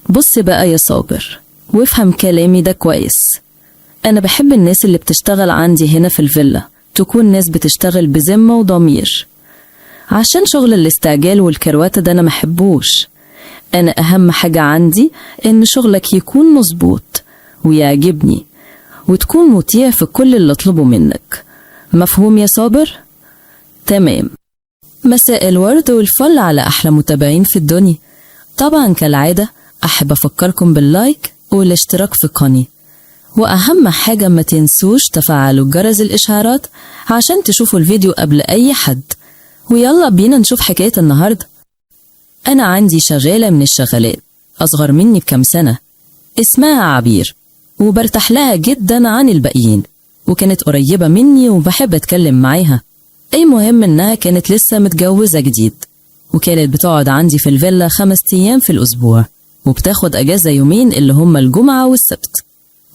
بص بقى يا صابر، وافهم كلامي ده كويس. أنا بحب الناس اللي بتشتغل عندي هنا في الفيلا تكون ناس بتشتغل بذمة وضمير، عشان شغل الاستعجال والكرواتة ده أنا محبوش. أنا أهم حاجة عندي إن شغلك يكون مظبوط ويعجبني وتكون مطيع في كل اللي أطلبه منك. مفهوم يا صابر؟ تمام. مساء الورد والفل على أحلى متابعين في الدنيا. طبعا كالعادة أحب أفكركم باللايك والاشتراك في قناة، وأهم حاجة ما تنسوش تفعلوا جرس الإشعارات عشان تشوفوا الفيديو قبل أي حد. ويلا بينا نشوف حكاية النهاردة. أنا عندي شغالة من الشغالات أصغر مني بكم سنة، اسمها عبير، وبرتاح لها جدا عن الباقيين، وكانت قريبة مني وبحب أتكلم معاها. أي مهم إنها كانت لسه متجوزة جديد، وكانت بتقعد عندي في الفيلا 5 أيام في الأسبوع، وبتاخد أجازة يومين اللي هما الجمعة والسبت.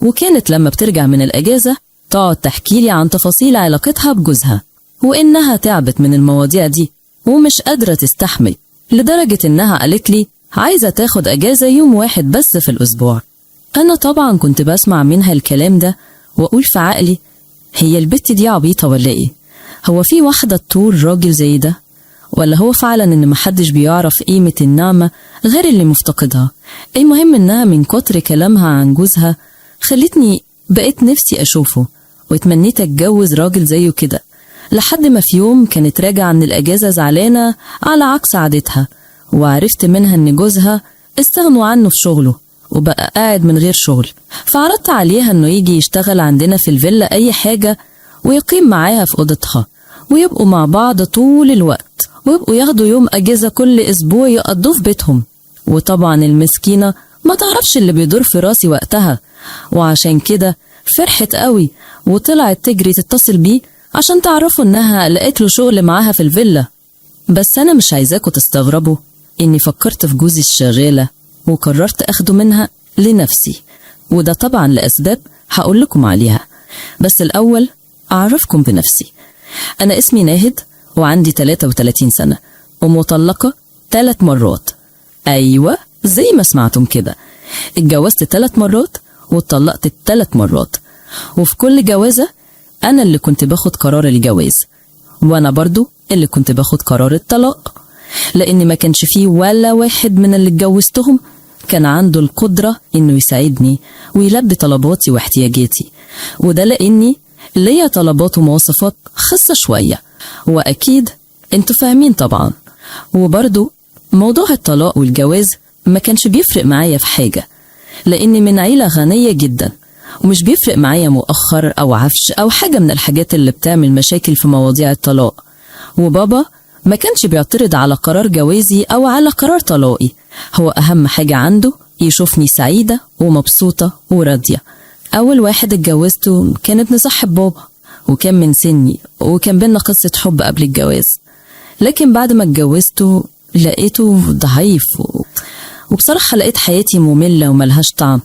وكانت لما بترجع من الأجازة تقعد تحكيلي عن تفاصيل علاقتها بجوزها، وإنها تعبت من المواضيع دي ومش قادرة تستحمل، لدرجة إنها قالت لي عايزة تاخد أجازة يوم واحد بس في الأسبوع. أنا طبعا كنت بسمع منها الكلام ده وأقول في عقلي هي البت دي عبيطة ولا إيه؟ هو في واحدة تطول راجل زي ده؟ ولا هو فعلا إن محدش بيعرف قيمة النعمة غير اللي مفتقدها؟ المهم إنها من كتر كلامها عن جوزها خلتني بقيت نفسي أشوفه، واتمنيت أتجوز راجل زيه كده. لحد ما في يوم كانت راجعة من الأجازة زعلانة على عكس عادتها، وعرفت منها إن جوزها استغنوا عنه في شغله وبقى قاعد من غير شغل. فعرضت عليها إنه يجي يشتغل عندنا في الفيلا أي حاجة، ويقيم معاها في أوضتها، ويبقوا مع بعض طول الوقت، ويبقوا ياخدوا يوم أجازة كل أسبوع يقضوه في بيتهم. وطبعا المسكينة ما تعرفش اللي بيدور في راسي وقتها، وعشان كده فرحت قوي وطلعت تجري تتصل بيه عشان تعرفوا إنها لقيت له شغل معاها في الفيلا. بس أنا مش عايزاكوا تستغربوا إني فكرت في جوزي الشغالة وقررت أخده منها لنفسي، وده طبعا لأسباب هقول لكم عليها. بس الأول أعرفكم بنفسي. أنا اسمي ناهد وعندي 33 سنة ومطلقة 3 مرات. أيوة زي ما سمعتم كده، اتجوزت 3 مرات واتطلقت 3 مرات، وفي كل جوازة أنا اللي كنت باخد قرار الجواز، وأنا برضو اللي كنت باخد قرار الطلاق، لأن ما كانش فيه ولا واحد من اللي اتجوزتهم كان عنده القدرة إنه يساعدني ويلبي طلباتي واحتياجاتي. وده لأني ليا طلبات ومواصفات خاصة شوية، وأكيد انتوا فاهمين طبعا. وبرضو موضوع الطلاق والجواز ما كانش بيفرق معايا في حاجة، لأني من عيلة غنية جدا، ومش بيفرق معايا مؤخر أو عفش أو حاجة من الحاجات اللي بتعمل مشاكل في مواضيع الطلاق. وبابا ما كانش بيعترض على قرار جوازي أو على قرار طلاقي، هو أهم حاجة عنده يشوفني سعيدة ومبسوطة وراضية. أول واحد اتجوزته كان ابن صاحب بابا، وكان من سني، وكان بينا قصة حب قبل الجواز. لكن بعد ما اتجوزته لقيته ضعيف، وبصراحة لقيت حياتي مملة وملهاش طعم،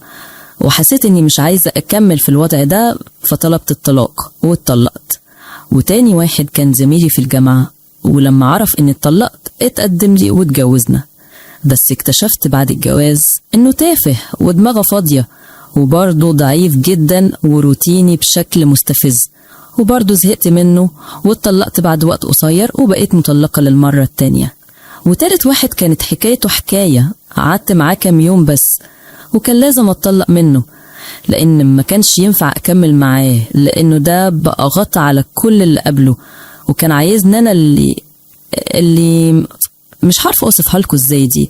وحسيت اني مش عايزة اكمل في الوضع ده، فطلبت الطلاق واتطلقت. وتاني واحد كان زميلي في الجامعة، ولما عرف اني اتطلقت اتقدم لي واتجوزنا. بس اكتشفت بعد الجواز انه تافه ودماغه فاضية، وبرضه ضعيف جدا وروتيني بشكل مستفز، وبرضه زهقت منه واتطلقت بعد وقت قصير وبقيت مطلقة للمرة التانية. وتالت واحد كانت حكايته حكاية، قعدت معاه كام يوم بس وكان لازم اتطلق منه، لان ما كانش ينفع اكمل معاه، لانه ده بقى غطى على كل اللي قبله، وكان عايزني انا اللي مش عارفه اوصفها لكم ازاي دي،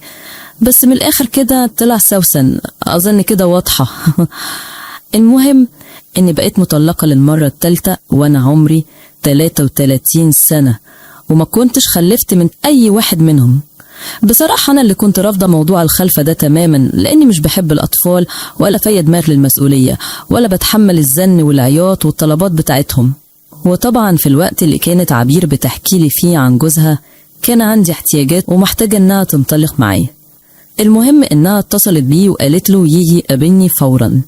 بس من الاخر كده طلع سوسن، اظن كده واضحه. المهم اني بقيت مطلقه للمره الثالثه وانا عمري 33 سنه، وما كنتش خلفت من اي واحد منهم. بصراحة أنا اللي كنت رافضة موضوع الخلفة ده تماما، لأني مش بحب الأطفال ولا فيا دماغ للمسؤولية، ولا بتحمل الزن والعياط والطلبات بتاعتهم. وطبعا في الوقت اللي كانت عبير بتحكي لي فيه عن جوزها كان عندي احتياجات ومحتاجة إنها تنطلق معي. المهم إنها اتصلت بيه وقالت له يجي قابلني فورا،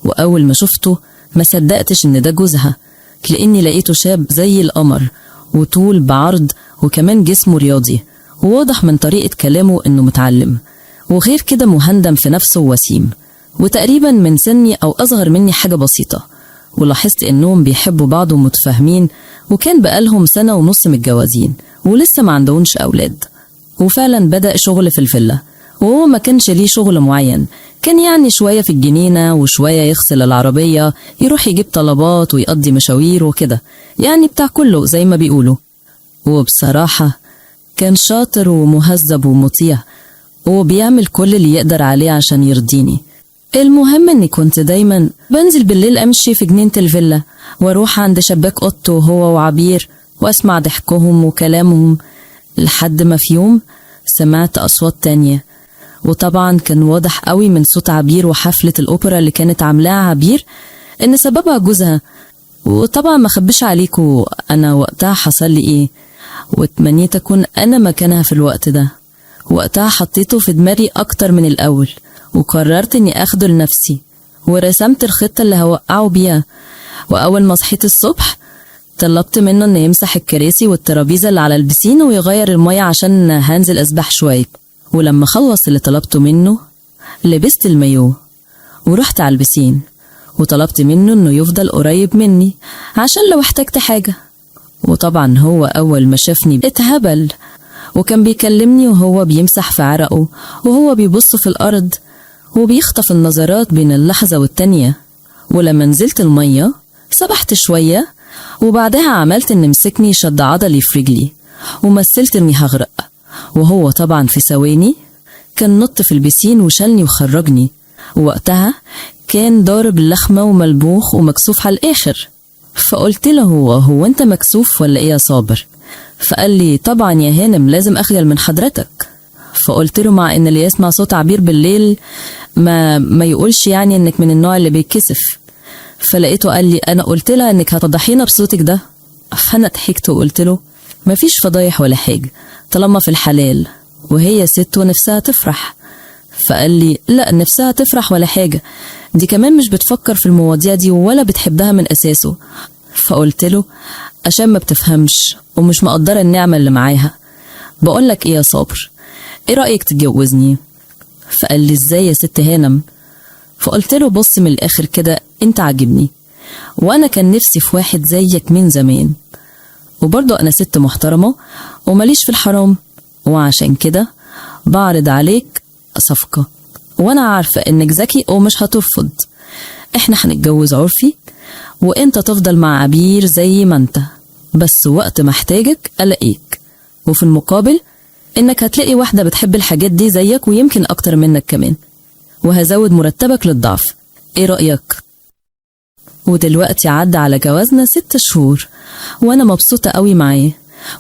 وأول ما شفته ما صدقتش إن ده جوزها، لأني لقيته شاب زي القمر وطول بعرض، وكمان جسمه رياضي، وواضح من طريقة كلامه إنه متعلم. وغير كده مهندم في نفسه ووسيم، وتقريبا من سني أو أصغر مني حاجة بسيطة. ولاحظت إنهم بيحبوا بعض ومتفاهمين، وكان بقالهم 1.5 سنة متجوزين ولسه ما عندهمش أولاد. وفعلا بدأ شغل في الفيلا، وهو ما كانش ليه شغل معين، كان يعني شوية في الجنينة وشوية يغسل العربية، يروح يجيب طلبات ويقضي مشاوير وكده، يعني بتاع كله زي ما بيقولوا. وبصراحة كان شاطر ومهذب ومطيع، وبيعمل كل اللي يقدر عليه عشان يرضيني. المهم اني كنت دايما بنزل بالليل امشي في جنينة الفيلا، واروح عند شباك اوضته هو وعبير، واسمع ضحكهم وكلامهم، لحد ما في يوم سمعت اصوات تانية. وطبعا كان واضح قوي من صوت عبير وحفلة الاوبرا اللي كانت عاملاها عبير ان سببها جوزها. وطبعا ما خبش عليكم انا وقتها حصل لي ايه، واتمنيت اكون انا مكانها في الوقت ده. وقتها حطيته في دماغي اكتر من الاول، وقررت اني اخده لنفسي، ورسمت الخطة اللي هوقعه بيها. واول ما صحيت الصبح طلبت منه انه يمسح الكراسي والترابيزة اللي على البسين ويغير المية عشان هنزل اسبح شوية. ولما خلص اللي طلبته منه لبست المايو ورحت على البسين، وطلبت منه انه يفضل قريب مني عشان لو احتجت حاجة. وطبعا هو اول ما شافني اتهبل، وكان بيكلمني وهو بيمسح في عرقه وهو بيبص في الارض، وبيخطف النظرات بين اللحظة والتانية. ولما نزلت المية سبحت شوية، وبعدها عملت ان مسكني شد عضلي في رجلي ومثلت اني هغرق. وهو طبعا في ثواني كان نط في البسين وشالني وخرجني. ووقتها كان ضارب اللخمة وملبوخ ومكسوف على الآخر. فقلت له هو انت مكسوف ولا ايه يا صابر؟ فقال لي طبعا يا هانم لازم اخجل من حضرتك. فقلت له مع ان اللي يسمع صوت عبير بالليل ما يقولش يعني انك من النوع اللي بيتكسف. فلقيته قال لي انا قلت لها انك هتضحينا بصوتك ده. فانا ضحكت وقلت له مفيش فضايح ولا حاجة طالما في الحلال، وهي ست ونفسها تفرح. فقال لي لا، نفسها تفرح ولا حاجة، دي كمان مش بتفكر في المواضيع دي ولا بتحبها من أساسه. فقلت له عشان ما بتفهمش ومش مقدرة النعمة اللي معاها. بقولك ايه يا صابر، ايه رأيك تتجوزني؟ فقال لي ازاي يا ست هانم؟ فقلت له بص من الآخر كده، انت عاجبني وانا كان نفسي في واحد زيك من زمان، وبرضه انا ست محترمة ومليش في الحرام، وعشان كده بعرض عليك صفقة، وانا عارفة انك ذكي ومش هترفض. احنا هنتجوز عرفي، وانت تفضل مع عبير زي ما انت، بس وقت ما احتاجك الاقيك، وفي المقابل انك هتلاقي واحدة بتحب الحاجات دي زيك ويمكن اكتر منك كمان، وهزود مرتبك للضعف. ايه رأيك؟ ودلوقتي عدى على جوازنا 6 شهور وانا مبسوطة قوي معاه،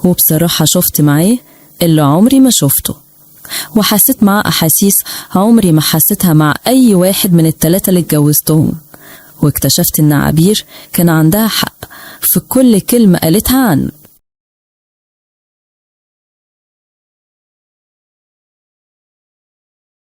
وبصراحة شفت معاه اللي عمري ما شفته، وحسيت معاه أحاسيس عمري ما حسيتها مع أي واحد من ال3 اللي اتجوزتهم. واكتشفت إن عبير كان عندها حق في كل كلمة قالتها عنه.